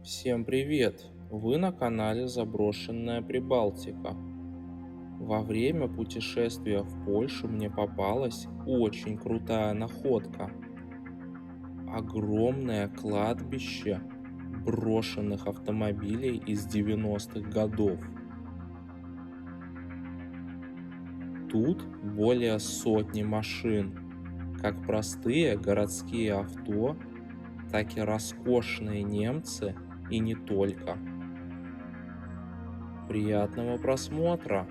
Всем привет! Вы на канале Заброшенная Прибалтика. Во время путешествия в Польшу мне попалась очень крутая находка. Огромное кладбище брошенных автомобилей из 90-х годов. Тут более сотни машин, как простые городские авто, так и роскошные немцы и не только. Приятного просмотра!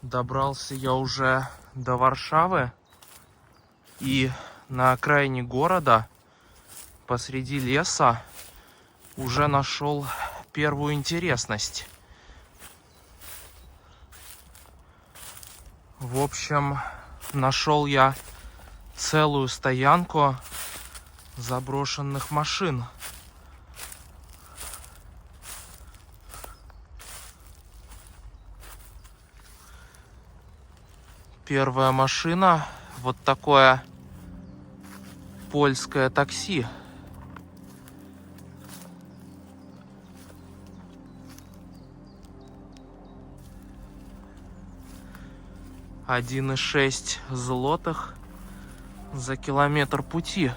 Добрался я уже до Варшавы, и на окраине города, посреди леса, уже нашел первую интересность. В общем, нашел я целую стоянку заброшенных машин. Первая машина — вот такое польское такси. $1,6 злотых за километр пути.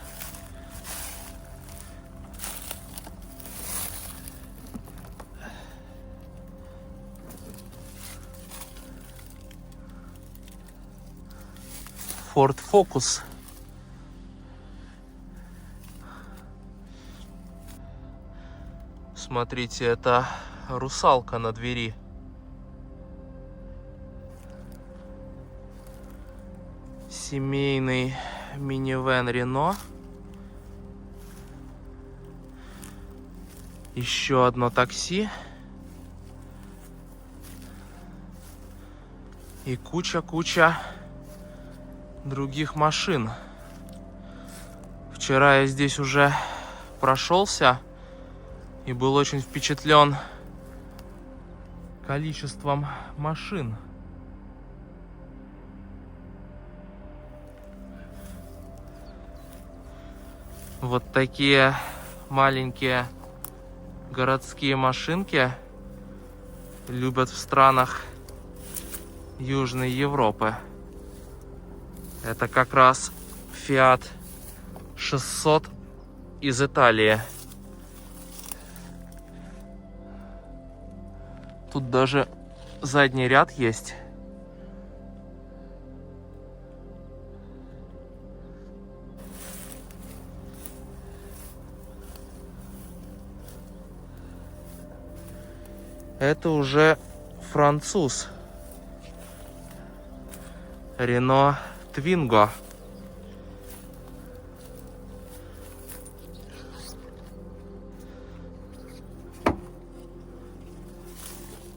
Ford Focus. Смотрите, это русалка на двери. Семейный минивэн Renault. Еще одно такси. И куча других машин. Вчера я здесь уже прошелся и был очень впечатлен количеством машин. Вот такие маленькие городские машинки любят в странах Южной Европы. Это как раз Fiat 600 из Италии. Тут даже задний ряд есть. Это уже француз. Renault Twingo.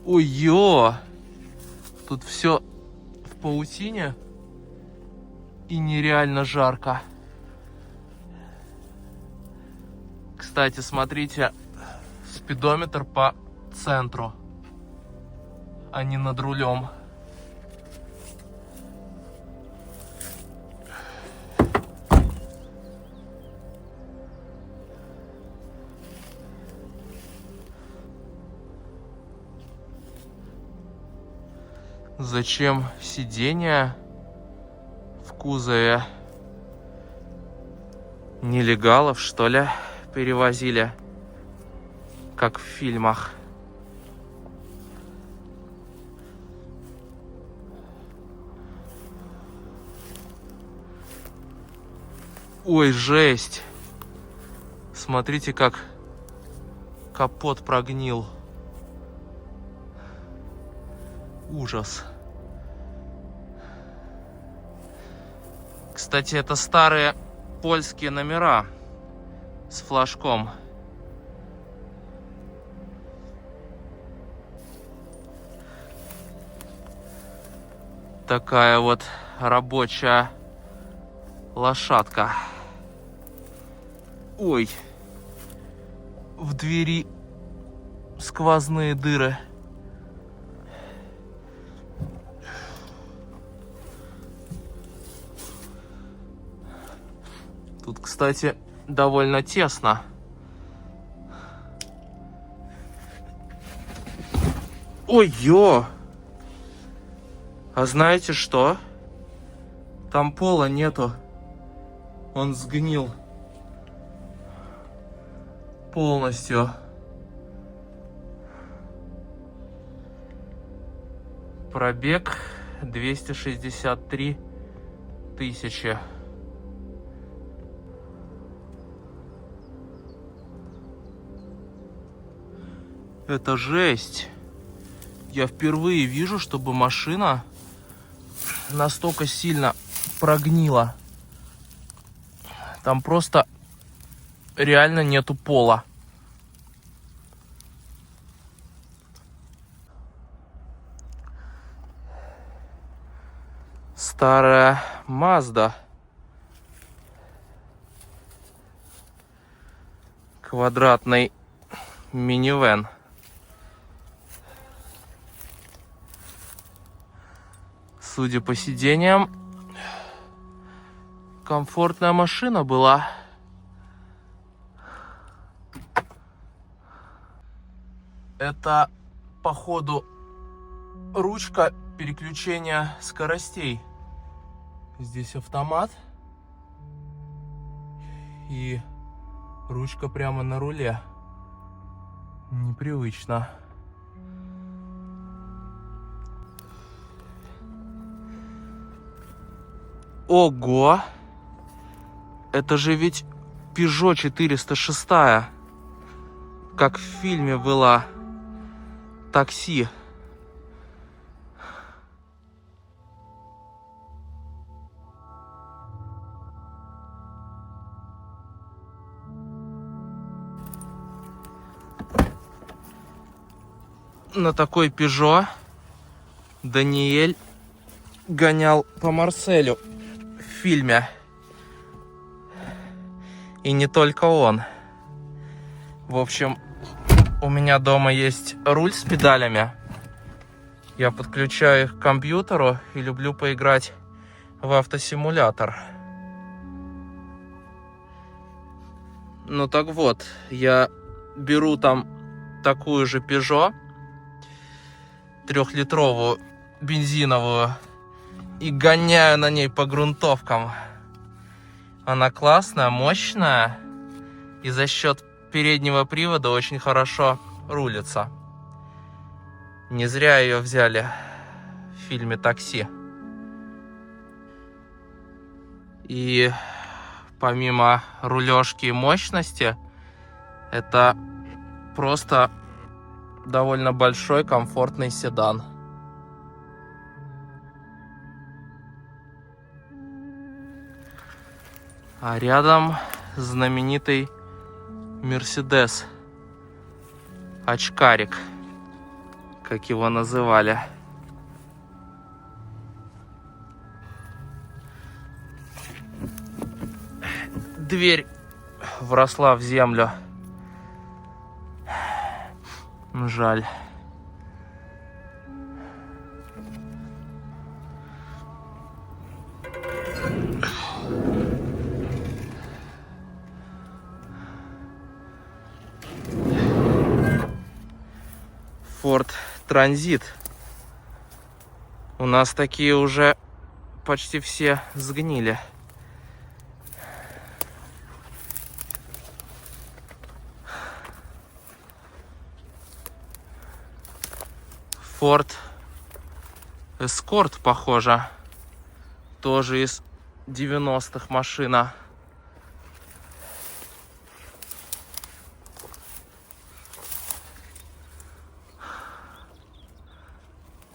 Ой-ё! Тут все в паутине и нереально жарко. Кстати, смотрите, спидометр по центру, а не над рулем. Зачем сиденья в кузове? Нелегалов, что ли, перевозили, как в фильмах? Ой, жесть! Смотрите, как капот прогнил. Ужас. Кстати, это старые польские номера с флажком. Такая вот рабочая лошадка. Ой. в двери сквозные дыры. Тут, кстати, довольно тесно. Ой-ё! А знаете что? Там пола нету. Он сгнил. Полностью. Пробег 263 тысячи. Это жесть. Я впервые вижу, чтобы машина настолько сильно прогнила. Там просто реально нету пола. Старая Мазда. Квадратный минивэн. Судя по сиденьям, комфортная машина была. Это, походу, ручка переключения скоростей. Здесь автомат. И ручка прямо на руле. Непривычно. Ого! Это же ведь Peugeot 406, как в фильме была «Такси». На такой Peugeot Даниэль гонял по Марселю в фильме. И не только он. В общем, у меня дома есть руль с педалями. Я подключаю их к компьютеру и люблю поиграть в автосимулятор. Ну так вот, я беру там такую же Peugeot, 3-литровую бензиновую, и гоняю на ней по грунтовкам. Она классная, мощная, и за счет переднего привода очень хорошо рулится. Не зря ее взяли в фильме «Такси». И помимо рулежки и мощности, это просто довольно большой комфортный седан. А рядом знаменитый Мерседес. Очкарик, как его называли. Дверь вросла в землю. Жаль. Ford Transit. У нас такие уже почти все сгнили. Ford Escort, похоже. Тоже из 90-х машина.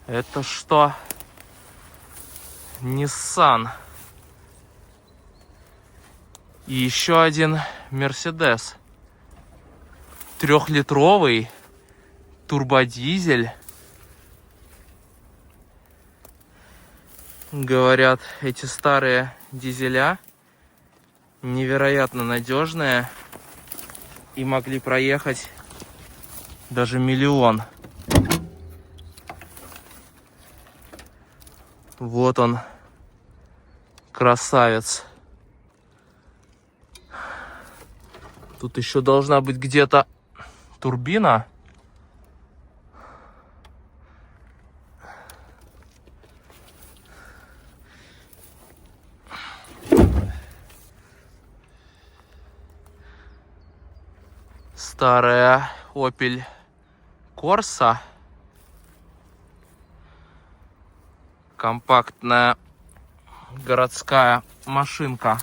Это что? Nissan. И еще один Mercedes. 3-литровый турбодизель. Говорят, эти старые дизеля невероятно надежные и могли проехать даже 1 миллион. Вот он, красавец. Тут еще должна быть где-то турбина. Старая Opel Corsa. Компактная городская машинка.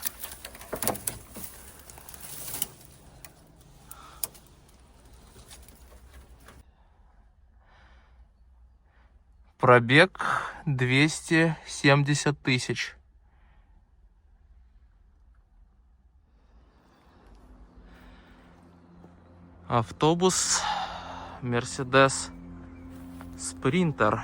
Пробег 270 тысяч. Автобус Mercedes Sprinter.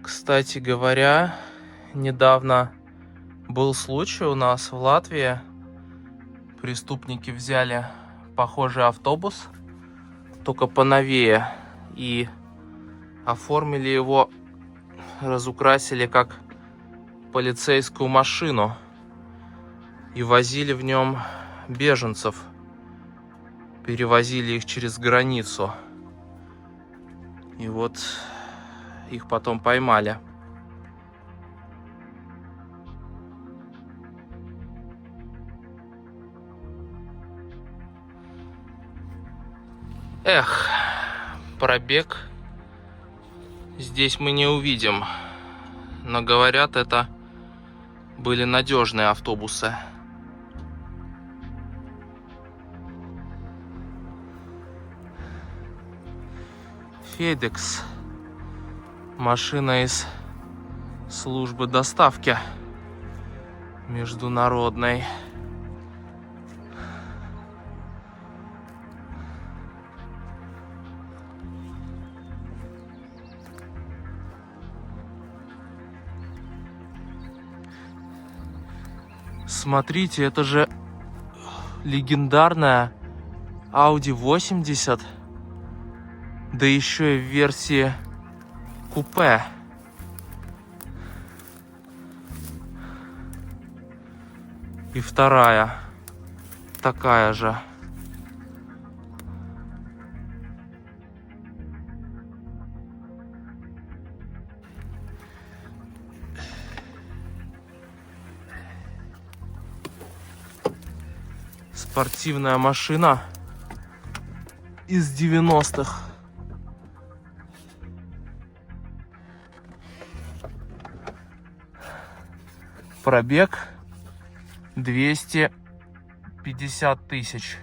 Кстати говоря, недавно был случай у нас в Латвии. Преступники взяли похожий автобус, только поновее, и оформили его, разукрасили как полицейскую машину и возили в нем беженцев, перевозили их через границу. И вот их потом поймали. Эх, пробег здесь мы не увидим, но говорят, это были надежные автобусы. FedEx. Машина из службы доставки международной. Смотрите, это же легендарная Audi 80, да еще и в версии купе. И вторая такая же. Спортивная машина из 90-х. Пробег 250 тысяч.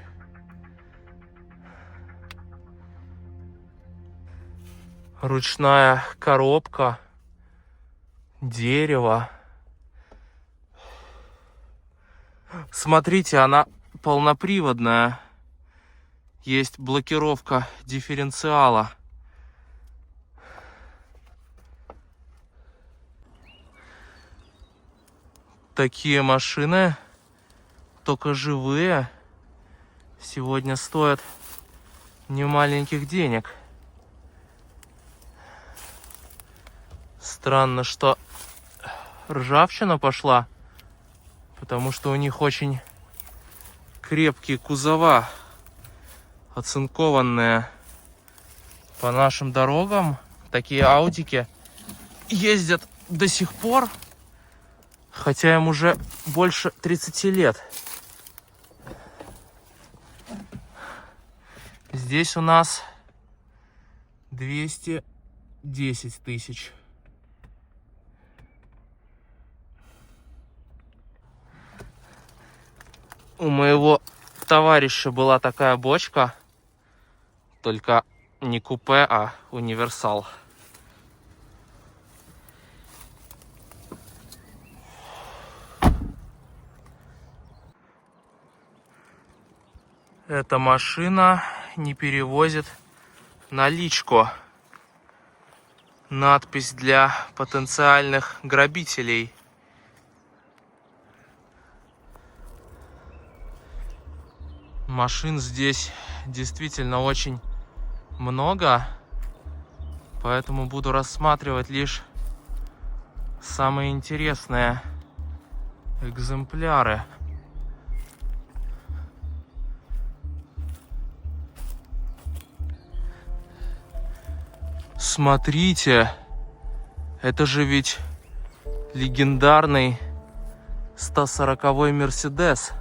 Ручная коробка, дерево. Смотрите, она полноприводная. Есть блокировка дифференциала. Такие машины, только живые, сегодня стоят немаленьких денег. Странно, что ржавчина пошла, потому что у них очень крепкие кузова, оцинкованные. По нашим дорогам такие аудики ездят до сих пор, хотя им уже больше 30 лет. Здесь у нас 210 тысяч. У моего товарища была такая бочка, только не купе, а универсал. Эта машина не перевозит наличку. Надпись для потенциальных грабителей. Машин здесь действительно очень много, поэтому буду рассматривать лишь самые интересные экземпляры. Смотрите, это же ведь легендарный 140-й Мерседес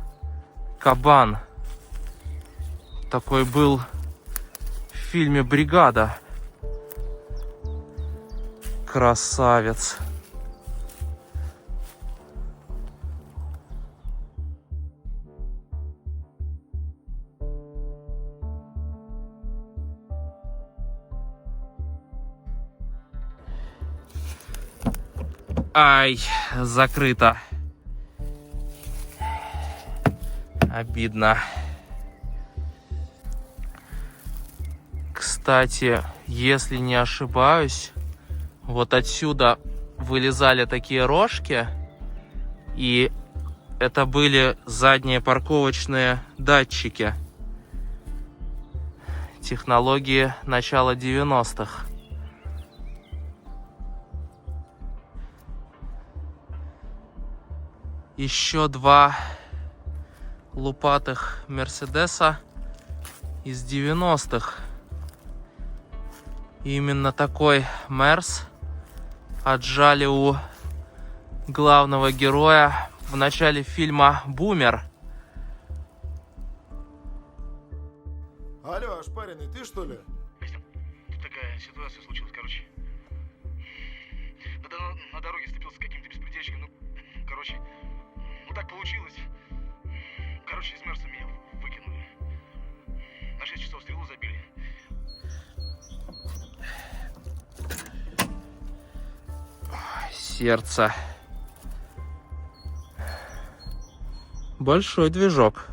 Кабан. Такой был в фильме «Бригада». Красавец. Ай, закрыто. Обидно. Кстати, если не ошибаюсь, вот отсюда вылезали такие рожки, и это были задние парковочные датчики. Технологии начала 90-х. Еще два лупатых Мерседеса из 90-х. Именно такой Мерс отжали у главного героя в начале фильма «Бумер». Алло, ошпаренный, ты что ли? Костян, тут такая ситуация случилась, короче. На дороге вступился с каким-то беспредельщиком, так получилось. Короче, из Мерса меня выкинули. На 6 часов стрелу забили. Сердце. Большой движок.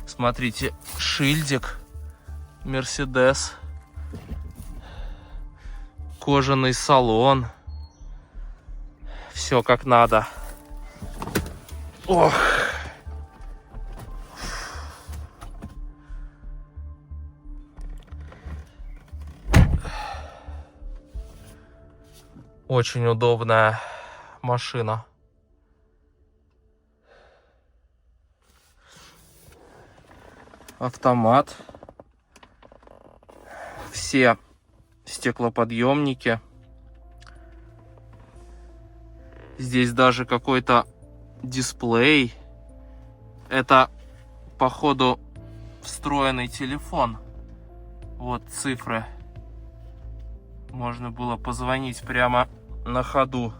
Смотрите, шильдик, Мерседес, кожаный салон, все как надо. Ох. Очень удобная машина. Автомат. Все стеклоподъемники. Здесь даже какой-то дисплей. Это, походу, встроенный телефон. Вот цифры. Можно было позвонить прямо на ходу.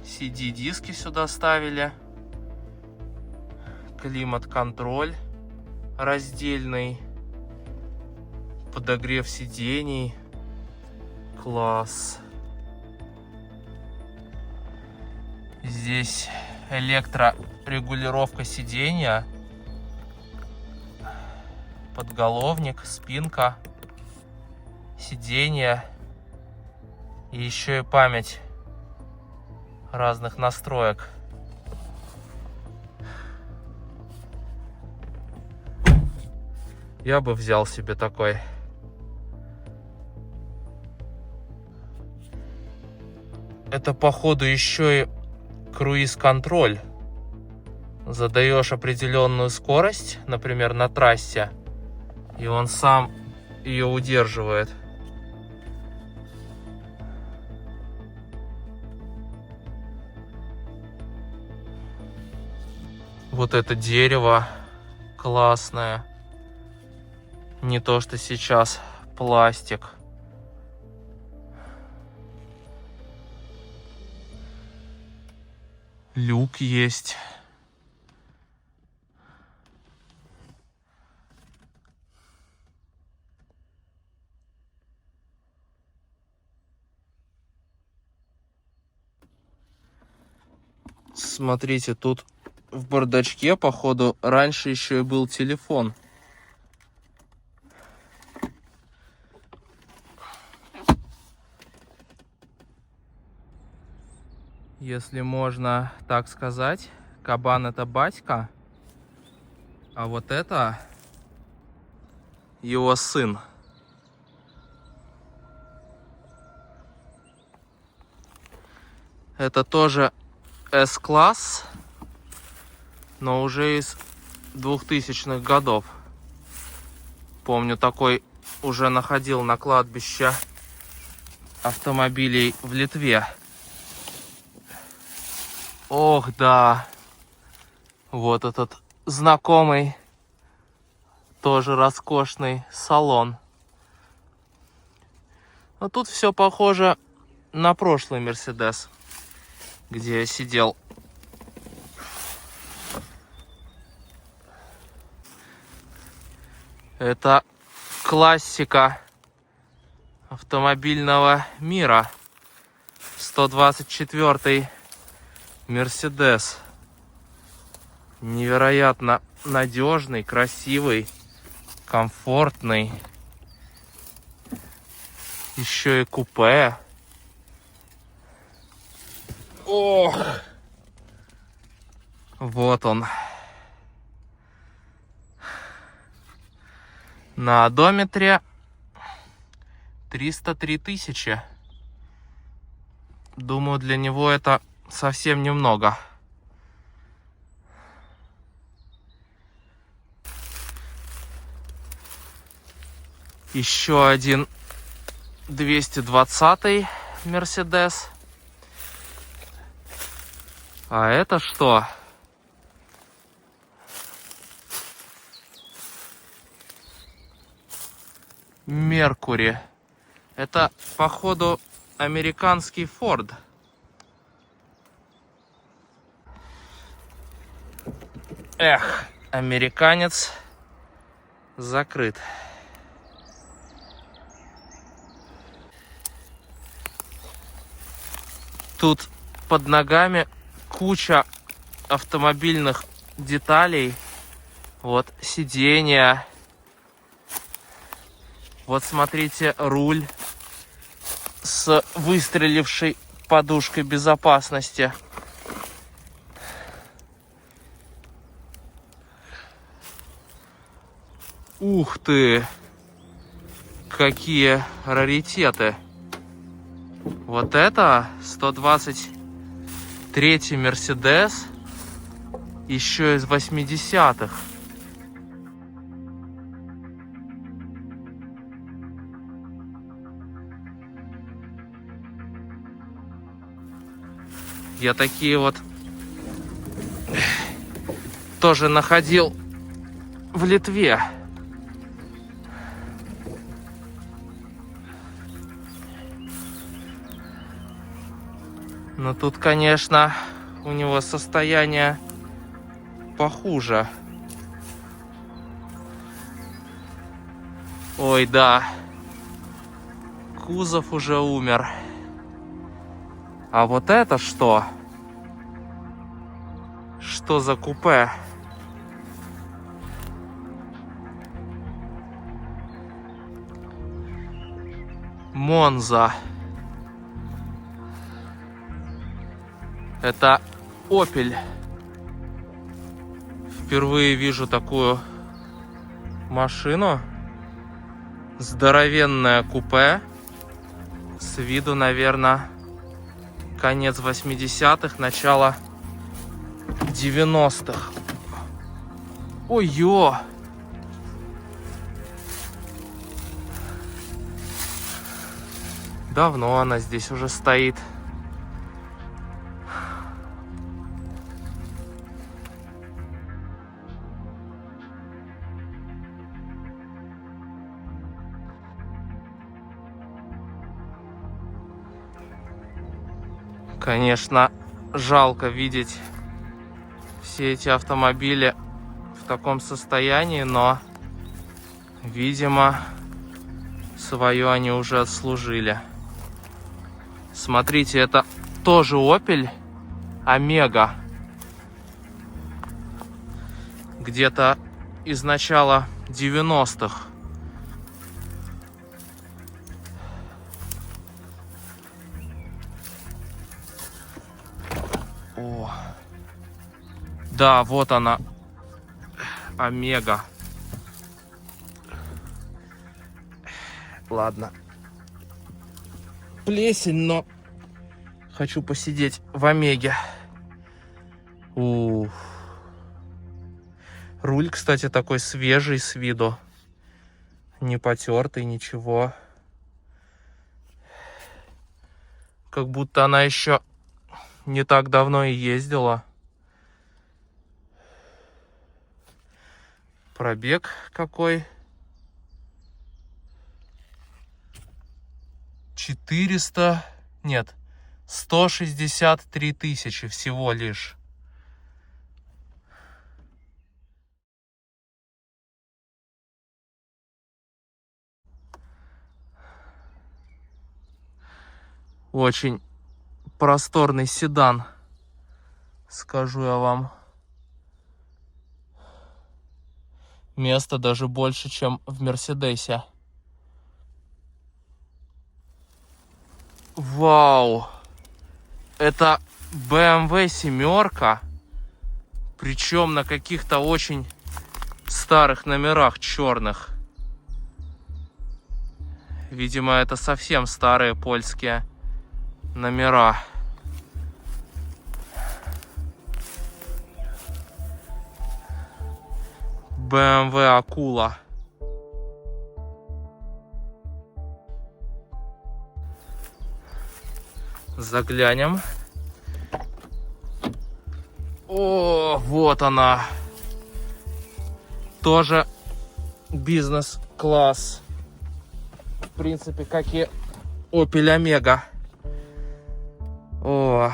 CD-диски сюда ставили. Климат-контроль раздельный. Подогрев сидений. Класс. Здесь электрорегулировка сидения. Подголовник, спинка, сиденье. И еще и память разных настроек. Я бы взял себе такой. Это, походу, еще и круиз-контроль. Задаешь определенную скорость, например, на трассе, и он сам ее удерживает. Вот это дерево классное. Не то, что сейчас пластик. Люк есть. Смотрите, тут в бардачке, походу, раньше еще и был телефон. Если можно так сказать, кабан — это батька, а вот это его сын. Это тоже S-класс, но уже из 2000-х годов. Помню, такой уже находил на кладбище автомобилей в Литве. Ох, да. Вот этот знакомый, тоже роскошный салон. Но тут все похоже на прошлый Мерседес, где я сидел. Это классика автомобильного мира. 124-й Мерседес. Невероятно надежный, красивый, комфортный. Еще и купе. Ох! Вот он. На одометре 303 тысячи. Думаю, для него это совсем немного. Еще один 220-й Мерседес. А это что? Меркури. Это, походу, американский Форд. Эх, американец закрыт. Тут под ногами куча автомобильных деталей. Вот сиденья. Вот смотрите, руль с выстрелившей подушкой безопасности. Ух ты! Какие раритеты! Вот это 123-й Мерседес, еще из 80-х. Я такие вот тоже находил в Литве. Но тут, конечно, у него состояние похуже. Ой, да. Кузов уже умер. А вот это что? Что за купе? Монза. Это Opel. Впервые вижу такую машину. Здоровенное купе. С виду, наверное, конец 80-х, начало 90-х. Ой-ё! Давно она здесь уже стоит. Конечно, жалко видеть все эти автомобили в таком состоянии, но, видимо, свое они уже отслужили. Смотрите, это тоже Opel Omega. где-то из начала 90-х. О, да, вот она, Омега. Ладно. Плесень, но хочу посидеть в Омеге. Ух. Руль, кстати, такой свежий с виду. Не потертый, ничего. Как будто она еще не так давно и ездила. Пробег какой? 400... Нет, 163 тысячи всего лишь. Очень просторный седан, скажу я вам. Места даже больше, чем в Мерседесе. Вау! Это BMW 7, причем на каких-то очень старых номерах черных. Видимо, это совсем старые польские номера. BMW Акула. Заглянем. О, вот она. Тоже бизнес-класс. В принципе, как и Opel Omega. О.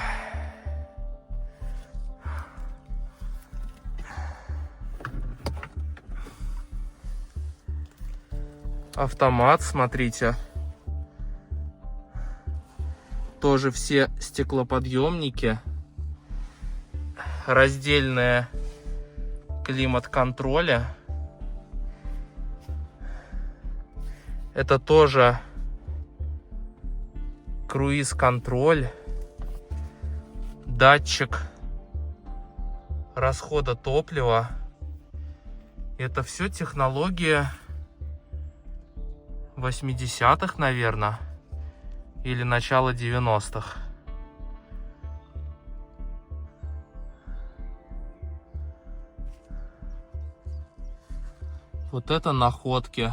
Автомат, смотрите. Тоже все стеклоподъемники. Раздельные климат-контроли. Это тоже круиз-контроль. Датчик расхода топлива. Это все технология 80-х, наверное, или начало 90-х. Вот это находки.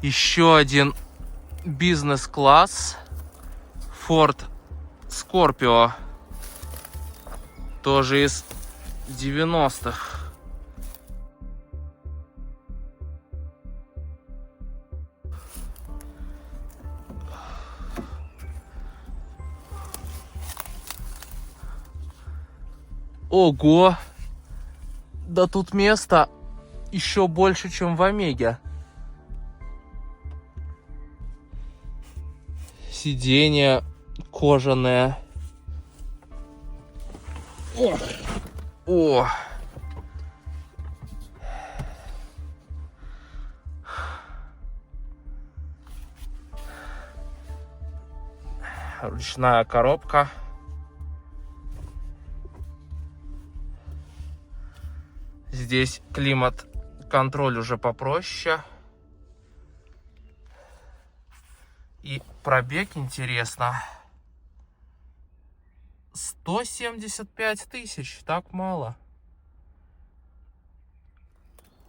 Еще один бизнес-класс. Ford Scorpio. Тоже из 90-х. Ого! Да тут места еще больше, чем в Омеге. Сиденья кожаные. О! Ручная коробка. Здесь климат-контроль уже попроще. И пробег, интересно. 175 тысяч, так мало.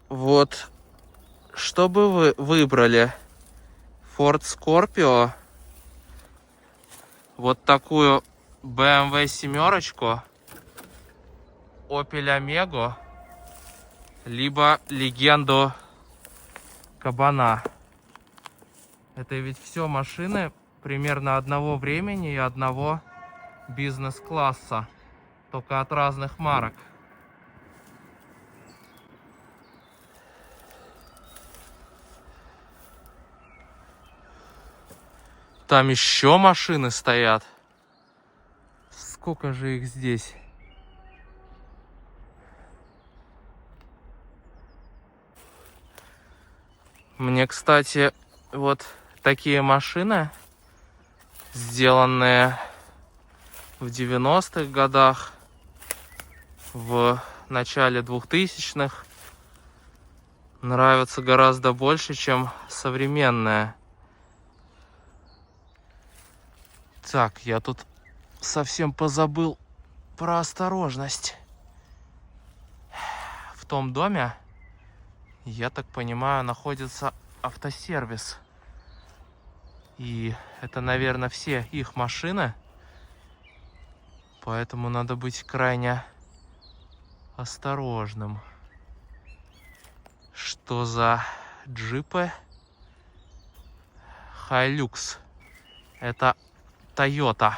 Вот, что бы вы выбрали? Ford Scorpio, вот такую BMW 7, Opel Omega, либо легенду Кабана. Это ведь все машины примерно одного времени и одного бизнес-класса, только от разных марок. Там еще машины стоят. сколько же их здесь? Мне, кстати, вот такие машины, сделанные в 90-х годах, в начале 2000-х, нравятся гораздо больше, чем современные. Так, я тут совсем позабыл про осторожность. В том доме, я так понимаю, находится автосервис. И это, наверное, все их машины. Поэтому надо быть крайне осторожным. Что за джипы? Hilux. Это Toyota.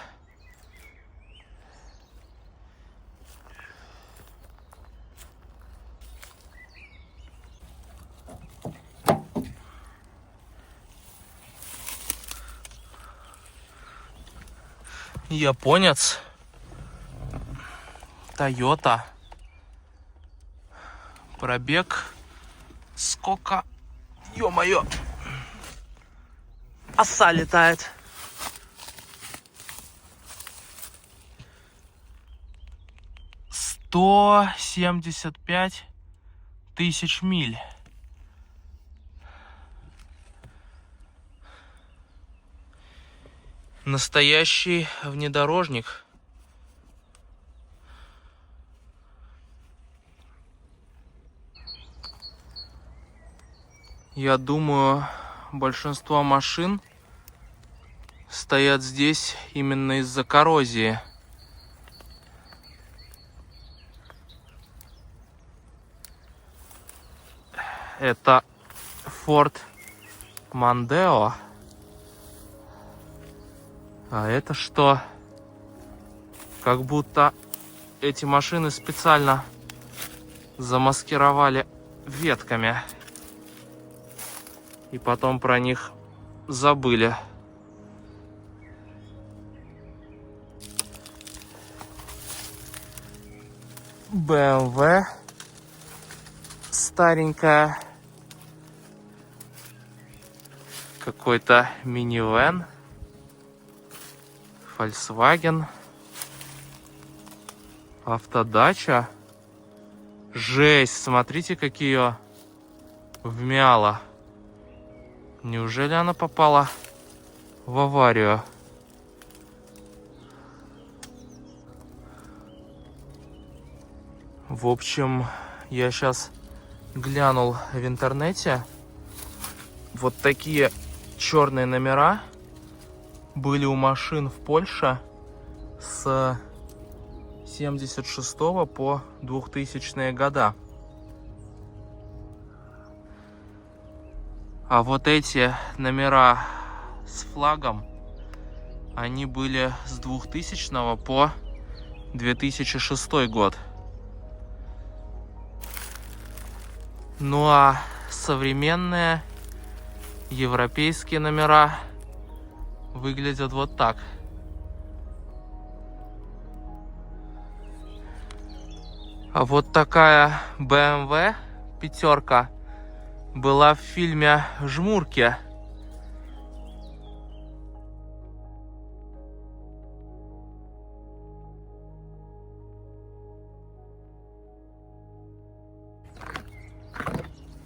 Японец. Toyota. Пробег. Сколько? Ё-моё. Оса летает. «175 тысяч миль». Настоящий внедорожник. Я думаю, большинство машин стоят здесь именно из-за коррозии. Это Ford Mondeo. А это что? Как будто эти машины специально замаскировали ветками. И потом про них забыли. BMW. Старенькая. Какой-то минивэн. Volkswagen. Автодача. Жесть, смотрите, как ее вмяло. Неужели она попала в аварию? В общем, я сейчас глянул в интернете. Вот такие черные номера были у машин в Польше с 76 по 2000-е года. А вот эти номера с флагом, они были с 2000 по 2006 год. Ну а современные европейские номера выглядят вот так. А вот такая BMW пятерка была в фильме «Жмурки».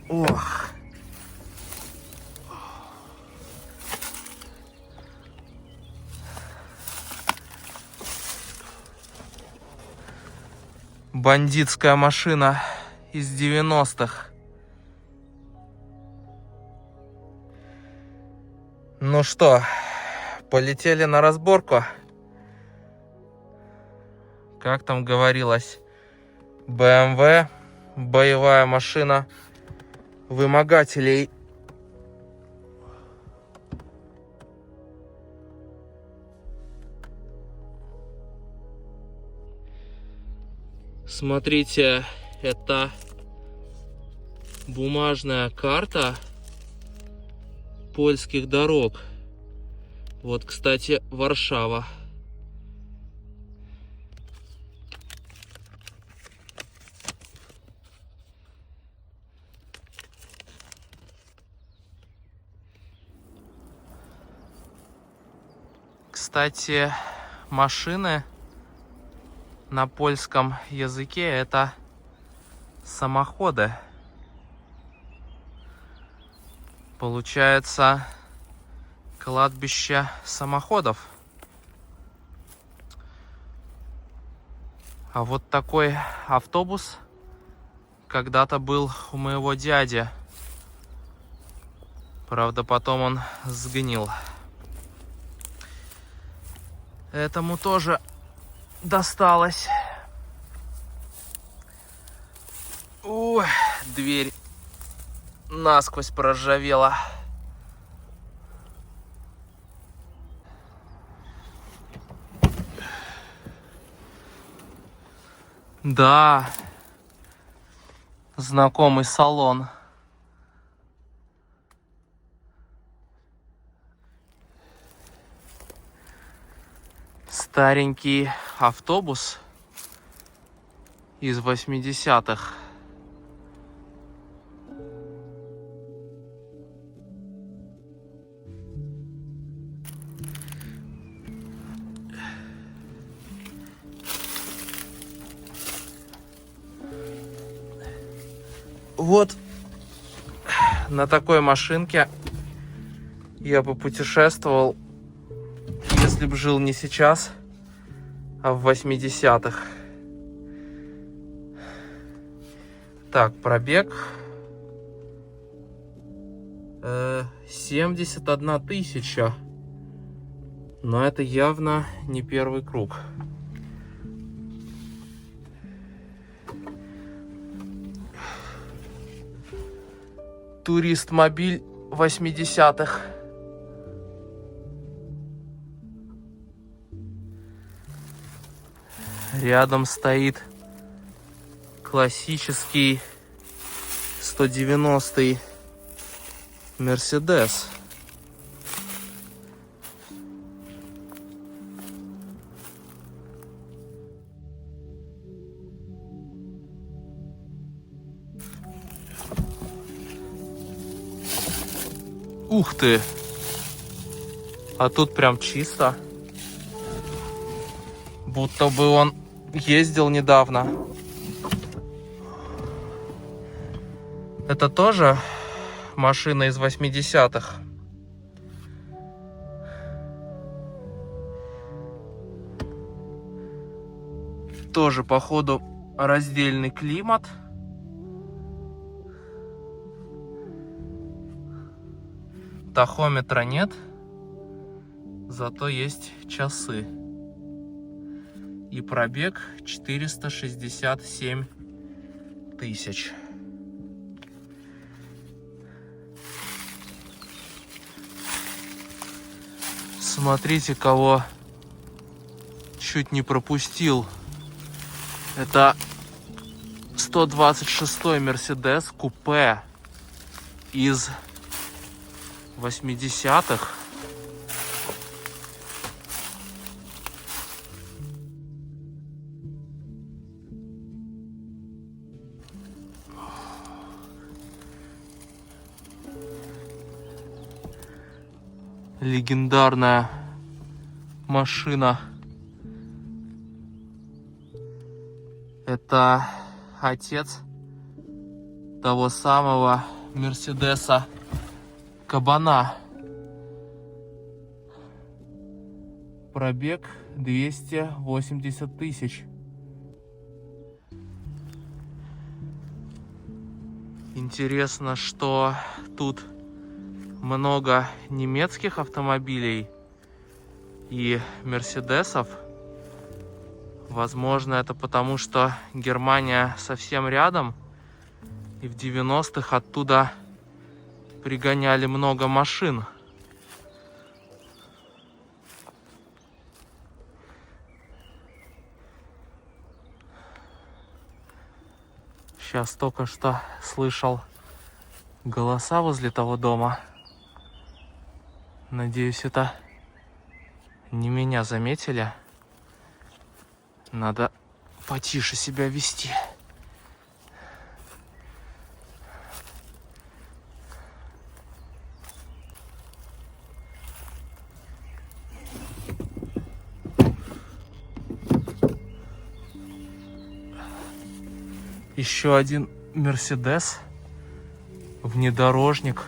Ох. Бандитская машина из 90-х. Ну что, полетели на разборку. Как там говорилось, BMW, боевая машина вымогателей. Смотрите, это бумажная карта польских дорог. Вот, кстати, Варшава. Кстати, машины на польском языке это самоходы. Получается, кладбище самоходов. А вот такой автобус когда-то был у моего дяди. Правда, потом он сгнил. Этому тоже досталось. Ой, дверь насквозь проржавела. Да, знакомый салон. Старенький автобус из 80-х. Вот на такой машинке я бы путешествовал, если бы жил не сейчас, а в 80-х. Так, пробег 71 тысяча. Но это явно не первый круг. Турист-мобиль 80-х. Рядом стоит классический 190-й Мерседес. Ух ты! А тут прям чисто. Будто бы он ездил недавно. Это тоже машина из 80-х. Тоже, походу, раздельный климат. Тахометра нет, зато есть часы. И пробег 467 тысяч. Смотрите, кого чуть не пропустил. Это 126-й Мерседес купе из 80-х. Легендарная машина. Это отец того самого Мерседеса Кабана. Пробег 280 тысяч. Интересно, что тут много немецких автомобилей и мерседесов. Возможно, это потому, что Германия совсем рядом, и в 90-х оттуда пригоняли много машин. Сейчас только что слышал голоса возле того дома. Надеюсь, это не меня заметили. Надо потише себя вести. Еще один Мерседес. Внедорожник.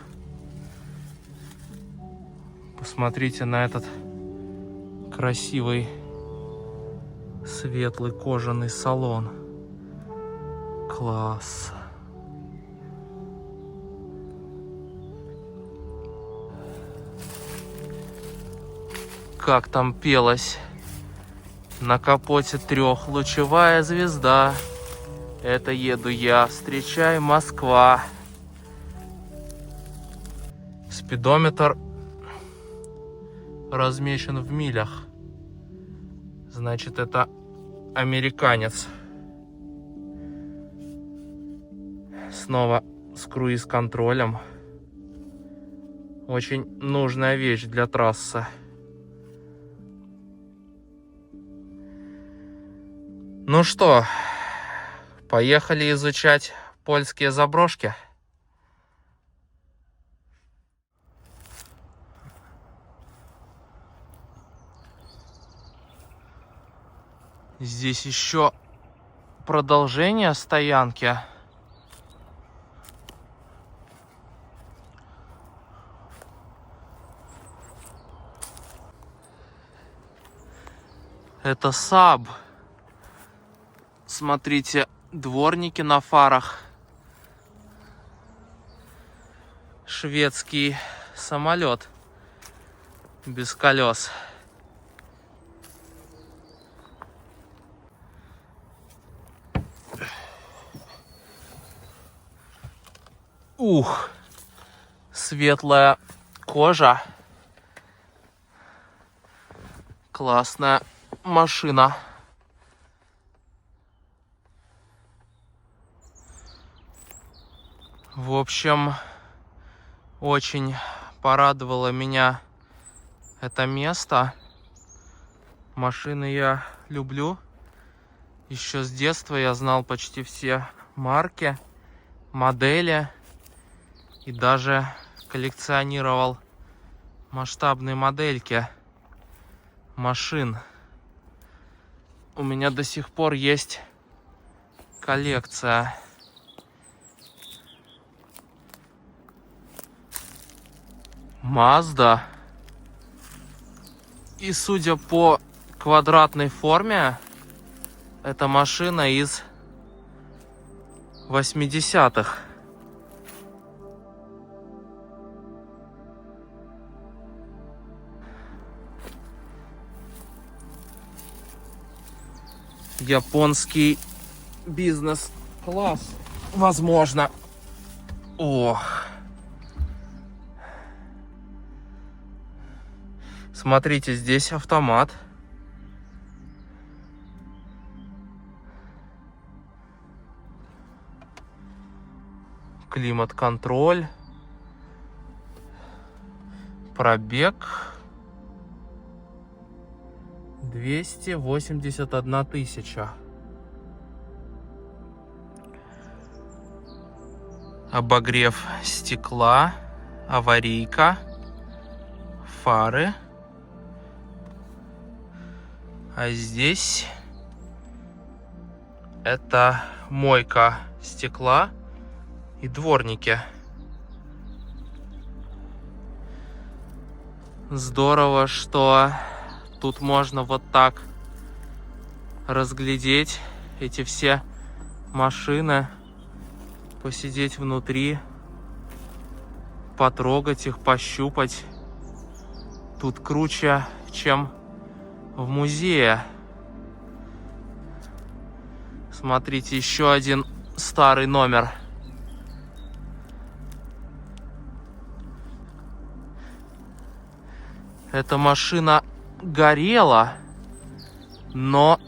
Посмотрите на этот красивый светлый кожаный салон. Класс. Как там пелось на капоте трехлучевая звезда. Это еду я, встречай, Москва. Спидометр размещен в милях. Значит, это американец. Снова с круиз-контролем. Очень нужная вещь для трассы. Ну что, поехали изучать польские заброшки. Здесь еще продолжение стоянки. Это Saab. Смотрите, дворники на фарах. Шведский самолет без колес. Ух, светлая кожа. Классная машина. В общем, очень порадовало меня это место. Машины я люблю. Еще с детства я знал почти все марки, модели. И даже коллекционировал масштабные модельки машин. У меня до сих пор есть коллекция. Mazda. И судя по квадратной форме, это машина из 80-х. Японский бизнес-класс, возможно. Ох. Смотрите, здесь автомат. Климат-контроль. Пробег 281 тысяча. Обогрев стекла, аварийка, фары. А здесь это мойка стекла и дворники. Здорово, что тут можно вот так разглядеть эти все машины, посидеть внутри, потрогать их, пощупать. Тут круче, чем в музее. Смотрите, еще один старый номер. Эта машина горела, но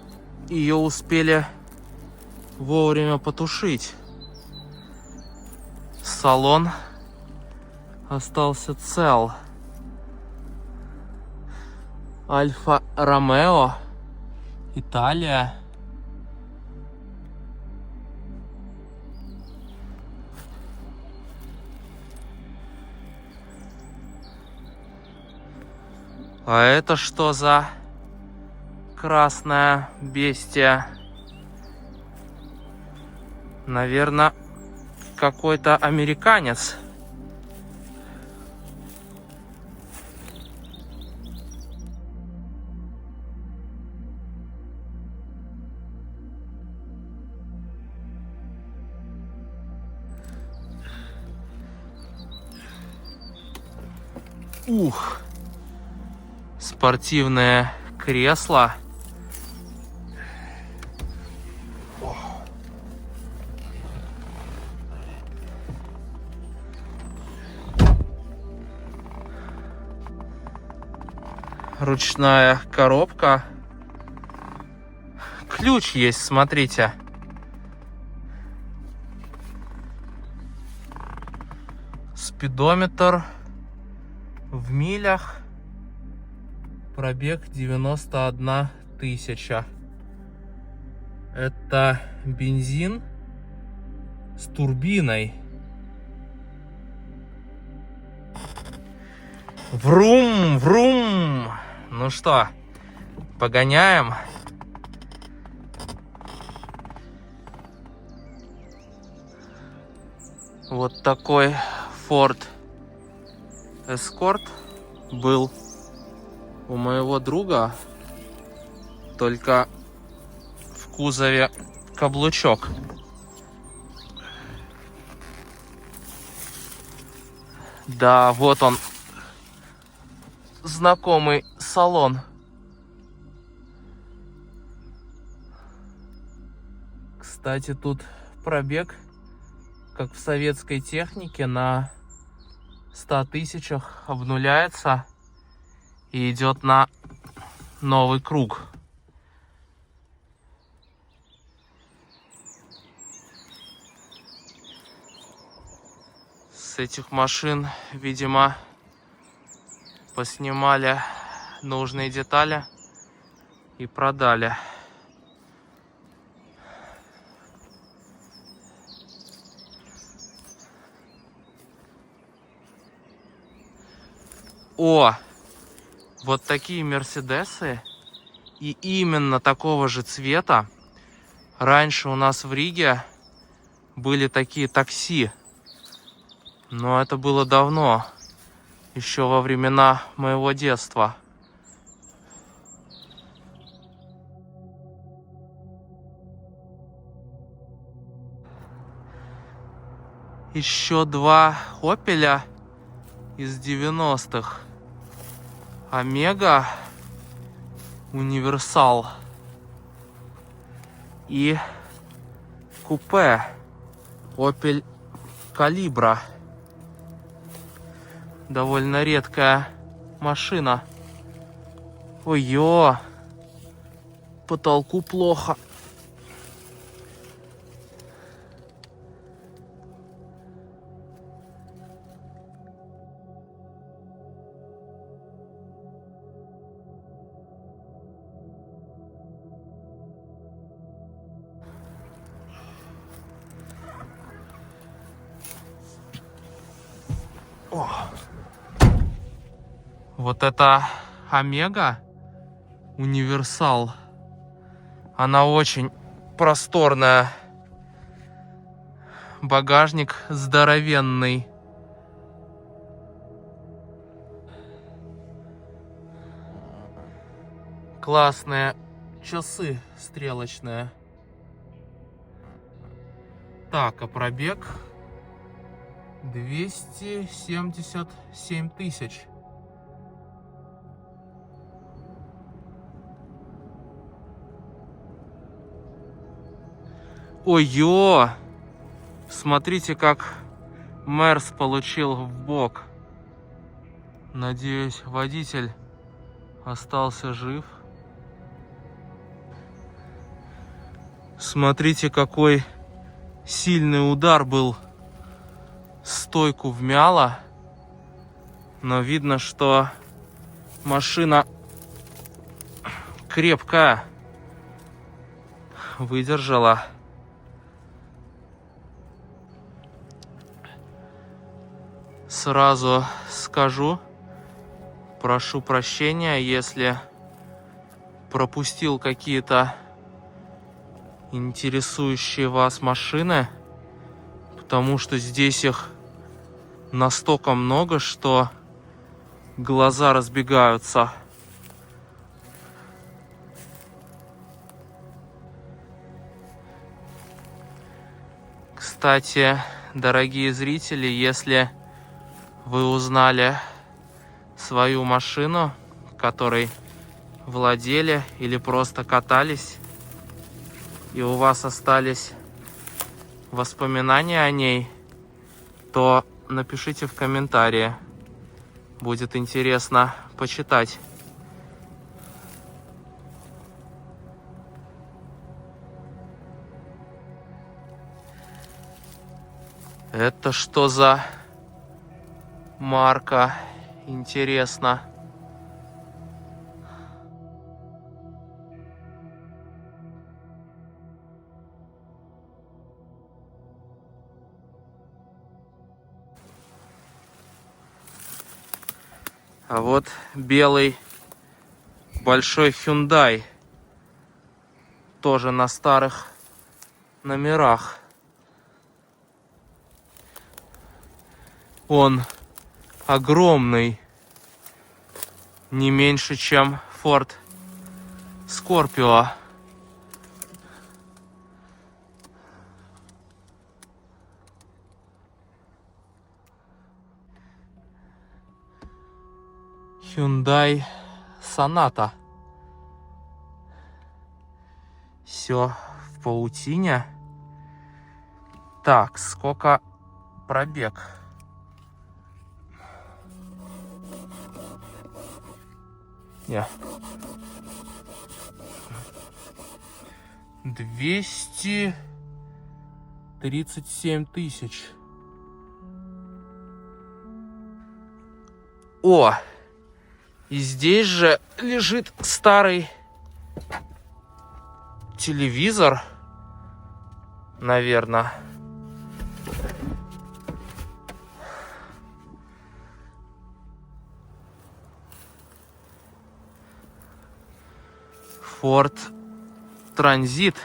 ее успели вовремя потушить. Салон остался цел. Альфа Ромео, Италия. А это что за красное бестия? Наверное, какой-то американец. Ух, спортивное кресло. Ручная коробка. Ключ есть, смотрите. Спидометр в милях. Пробег 91 тысяча. Это бензин с турбиной. Врум, врум. Ну что, погоняем. Вот такой Ford Escort был у моего друга, только в кузове каблучок. Да, вот он, знакомый салон. Кстати, тут пробег, как в советской технике, на 100 тысячах обнуляется и идет на новый круг. С этих машин, видимо, поснимали нужные детали и продали. О, вот такие мерседесы, и именно такого же цвета раньше у нас в Риге были такие такси, но это было давно, еще во времена моего детства. Еще два Opel из 90-х. Омега, Универсал и купе Opel Calibra. Довольно редкая машина. Ой-ё, потолку плохо. О. Вот это Омега Универсал. Она очень просторная. Багажник здоровенный. Классные часы стрелочные. Так, а пробег 277 тысяч. Ой-ё! Смотрите, как Мерс получил в бок. Надеюсь, водитель остался жив. Смотрите, какой сильный удар был. Стойку вмяло. Но видно, что машина крепкая. Выдержала. Сразу скажу, прошу прощения, если пропустил какие-то интересующие вас машины, потому что здесь их настолько много, что глаза разбегаются. Кстати, дорогие зрители, если вы узнали свою машину, которой владели или просто катались, и у вас остались воспоминания о ней, то напишите в комментарии. Будет интересно почитать. Это что за марка? Интересно. А вот белый большой Hyundai. Тоже на старых номерах. Он огромный. Не меньше, чем Ford Scorpio. Hyundai Sonata. Все в паутине. Так, сколько пробег? Не. 237 тысяч. О! И здесь же лежит старый телевизор, наверное. Ford Transit.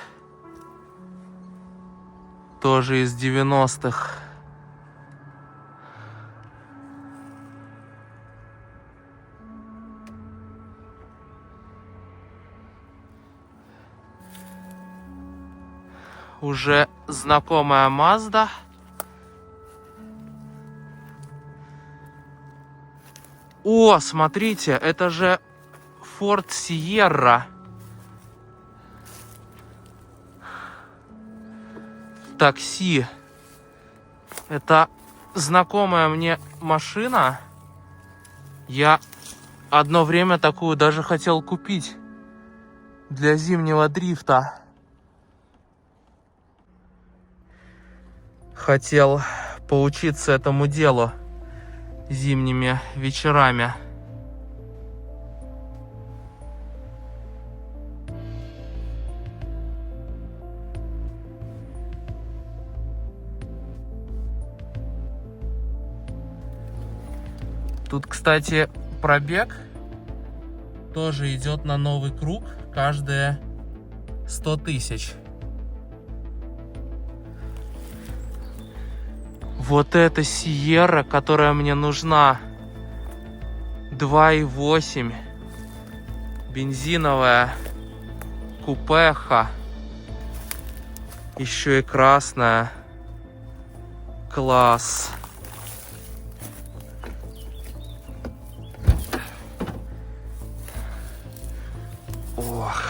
Тоже из 90-х. Уже знакомая Mazda. О, смотрите, это же Ford Sierra. Такси. Это знакомая мне машина. Я одно время такую даже хотел купить для зимнего дрифта. Хотел поучиться этому делу зимними вечерами. Тут, кстати, пробег тоже идет на новый круг каждые 100 тысяч. Вот эта Sierra, которая мне нужна. 2.8. Бензиновая. Купеха. Еще и красная. Класс. Ох.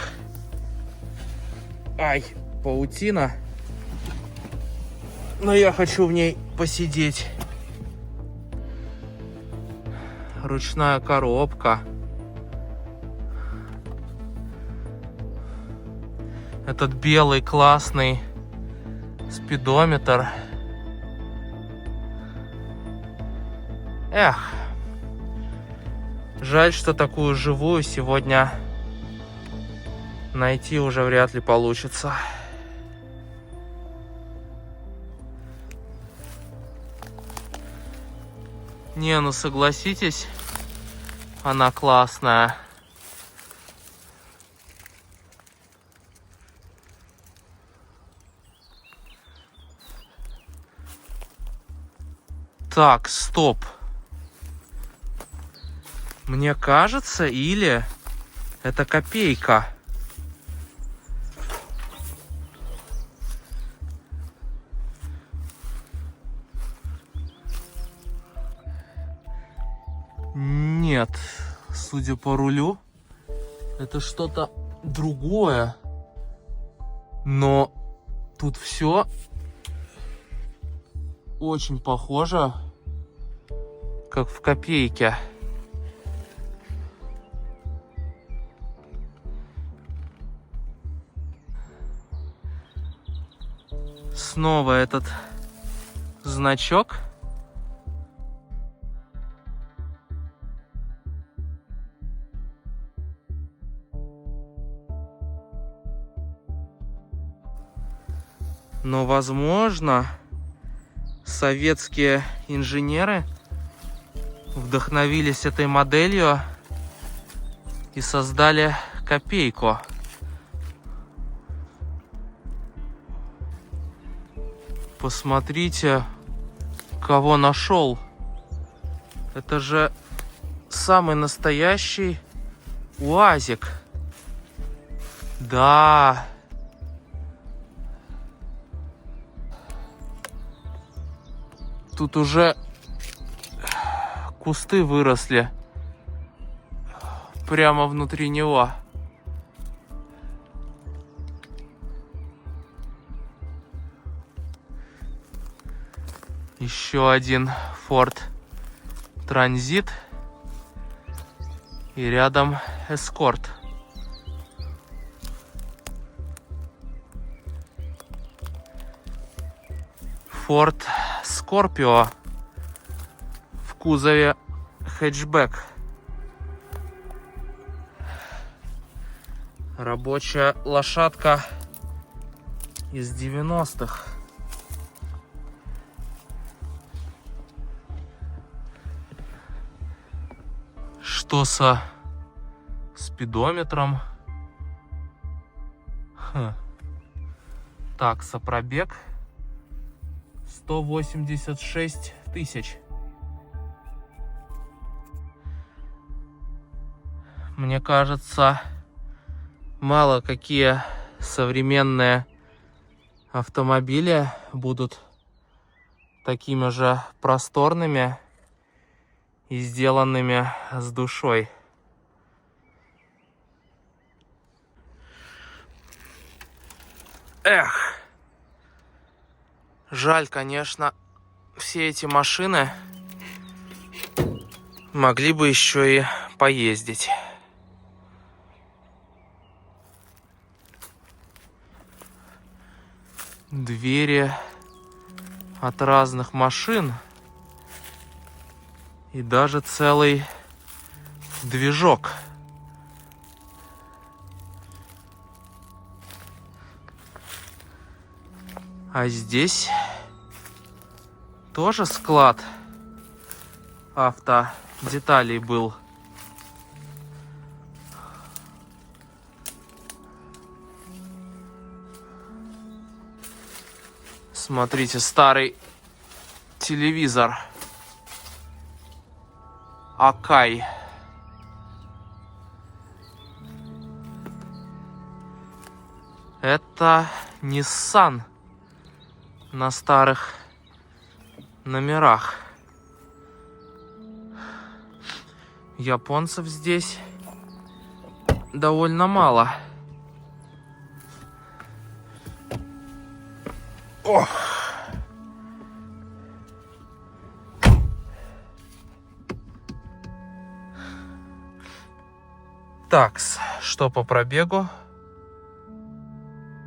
Ай, паутина. Но я хочу в ней посидеть. Ручная коробка. Этот белый классный спидометр. Эх. Жаль, что такую живую сегодня найти уже вряд ли получится. Не, ну согласитесь, она классная. Так, стоп. Мне кажется, или это копейка. Нет, судя по рулю, это что-то другое. Но тут все очень похоже, как в копейке. Снова этот значок. Но, возможно, советские инженеры вдохновились этой моделью и создали копейку. Посмотрите, кого нашел. Это же самый настоящий УАЗик. Да. Тут уже кусты выросли прямо внутри него. Еще один Ford Transit и рядом Escort. Ford Scorpio в кузове хэтчбэк. Рабочая лошадка из 90-х. Что со спидометром? Такса, пробег 186 тысяч. Мне кажется, мало какие современные автомобили будут такими же просторными и сделанными с душой. Эх, жаль, конечно, все эти машины могли бы еще и поездить. Двери от разных машин и даже целый движок. А здесь тоже склад автодеталей был. Смотрите, старый телевизор Акай. Это Nissan на старых номерах. Японцев здесь довольно мало. Ох. Такс, что по пробегу?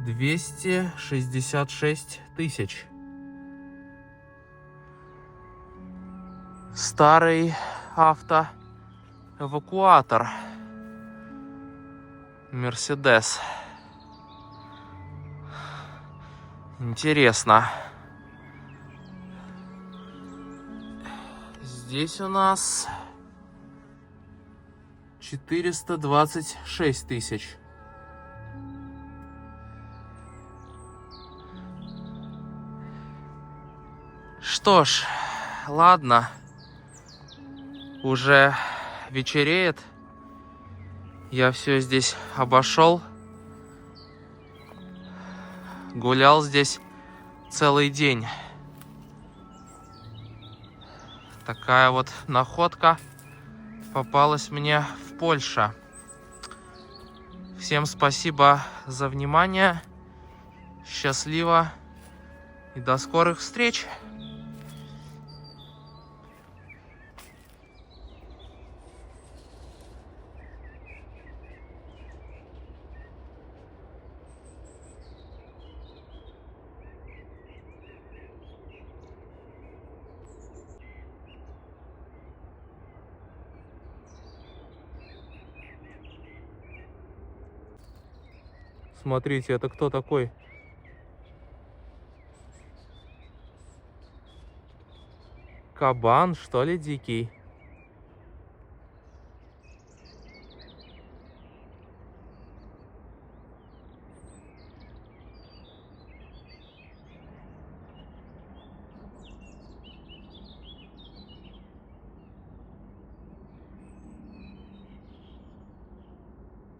266 тысяч. Старый автоэвакуатор. Мерседес. Интересно. Здесь у нас 426 тысяч. Что ж, ладно. Уже вечереет. Я все здесь обошел. Гулял здесь целый день. Такая вот находка попалась мне в Польше. Всем спасибо за внимание. Счастливо и до скорых встреч. Смотрите, это кто такой? Кабан, что ли, дикий?